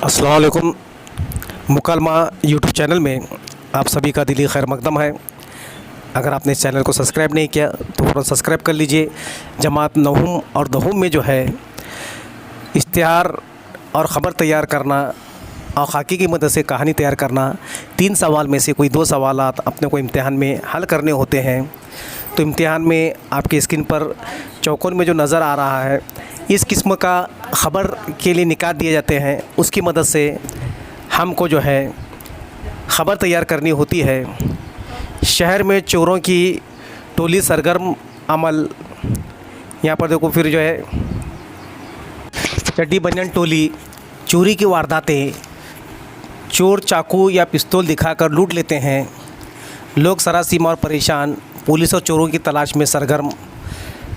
अस्सलाम वालेकुम। मुकालमा YouTube channel में आप सभी का दिली खैर मकदम है। अगर आपने इस चैनल को सब्सक्राइब नहीं किया तो फ़ौरन सब्सक्राइब कर लीजिए। जमात नहुम और दहुम में जो है इश्तिहार और ख़बर तैयार करना और खाकी की मदद से कहानी तैयार करना, 3 सवाल में से कोई 2 सवालात अपने को इम्तिहान में हल करने होते हैं। तो इम्तिहान में आपके स्क्रीन पर चौकोर में जो नज़र आ रहा है, इस किस्म का ख़बर के लिए निकात दिए जाते हैं। उसकी मदद से हमको जो है ख़बर तैयार करनी होती है। शहर में चोरों की टोली सरगर्म अमल, यहाँ पर देखो फिर जो है चड्डी बनियान टोली, चोरी की वारदातें, चोर चाकू या पिस्तौल दिखाकर लूट लेते हैं। लोग सरासीमा और परेशान, पुलिस और चोरों की तलाश में सरगर्म,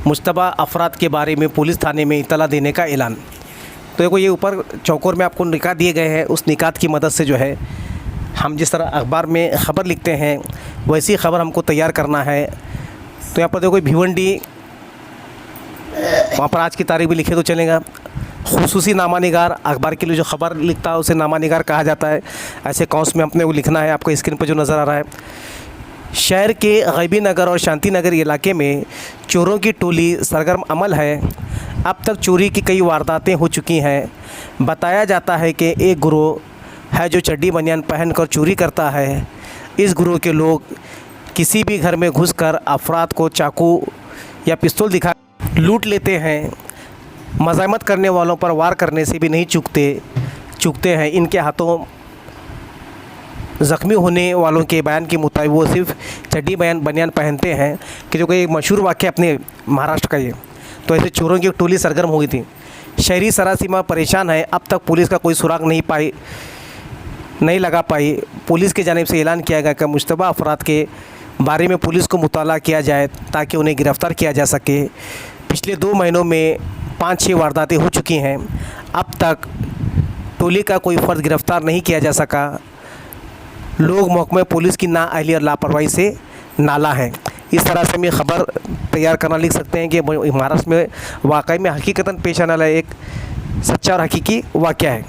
मुश्तबा अफराद के बारे में पुलिस थाने में इत्तला देने का ऐलान। तो देखो ये ऊपर चौकोर में आपको निकात दिए गए हैं। उस निकात की मदद से जो है हम जिस तरह अखबार में ख़बर लिखते हैं वैसी ख़बर हमको तैयार करना है। तो यहाँ पर देखो भिवंडी, वहाँ पर आज की तारीख भी लिखे तो चलेगा। खुसूसी नामानिगार, अखबार के लिए जो ख़बर लिखता है उसे नामानिगार कहा जाता है। ऐसे कौंस में अपने वो लिखना है। आपको स्क्रीन पर जो नज़र आ रहा है, शहर के गैबी नगर और शांति नगर इलाके में चोरों की टोली सरगर्म अमल है। अब तक चोरी की कई वारदातें हो चुकी हैं। बताया जाता है कि एक गिरोह है जो चड्डी बनियान पहनकर चोरी करता है। इस गिरोह के लोग किसी भी घर में घुसकर अफराद को चाकू या पिस्तौल दिखा लूट लेते हैं। मज़ाहमत करने वालों पर वार करने से भी नहीं चूकते हैं। इनके हाथों ज़ख्मी होने वालों के बयान के मुताबिक वो सिर्फ चड्डी बनियान पहनते हैं कि जो कोई मशहूर वाक़या अपने महाराष्ट्र का ये। तो ऐसे चोरों की एक टोली सरगर्म हो गई थी। शहरी सरासीमा परेशान है। अब तक पुलिस का कोई सुराग नहीं लगा पाई। पुलिस की जानिब से ऐलान किया गया कि मुश्तबा अफराद के बारे में पुलिस को मुताला किया जाए ताकि उन्हें गिरफ़्तार किया जा सके। पिछले 2 महीनों में 5-6 वारदातें हो चुकी हैं। अब तक टोली का कोई फ़र्द गिरफ़्तार नहीं किया जा सका। लोग महकमे पुलिस की नाअहली और लापरवाही से नाला हैं। इस तरह से हम ये ख़बर तैयार करना लिख सकते हैं कि महाराष्ट्र में वाकई में हकीकतन पेश आने वाला एक सच्चा और हकीकी वाक़या है।